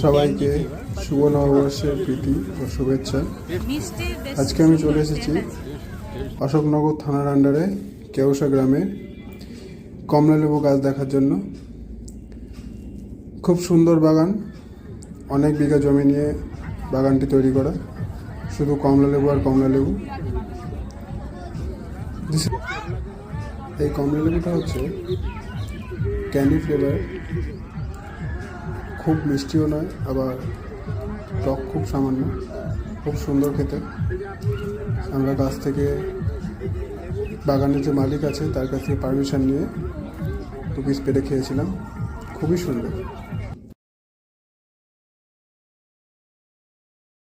সবাইকে শুভ নববর্ষের প্রীতি ও শুভেচ্ছা। আজকে আমি চলে এসেছি অশোকনগর থানার আন্ডারে কেউসা গ্রামে কমলালেবু গাছ দেখার জন্য। খুব সুন্দর বাগান, অনেক বিঘা জমি নিয়ে বাগানটি তৈরি করা, শুধু কমলালেবু আর কমলালেবু। এই কমলালেবুটা হচ্ছে ক্যান্ডি ফ্লেভার, খুব মিষ্টিও নয়, আবার টক খুব সামান্য, খুব সুন্দর খেতে। আমরা গাছ থেকে, বাগানের যে মালিক আছে তার কাছ থেকে পারমিশন নিয়ে 2 পিস পেড়ে খেয়েছিলাম, খুবই সুন্দর।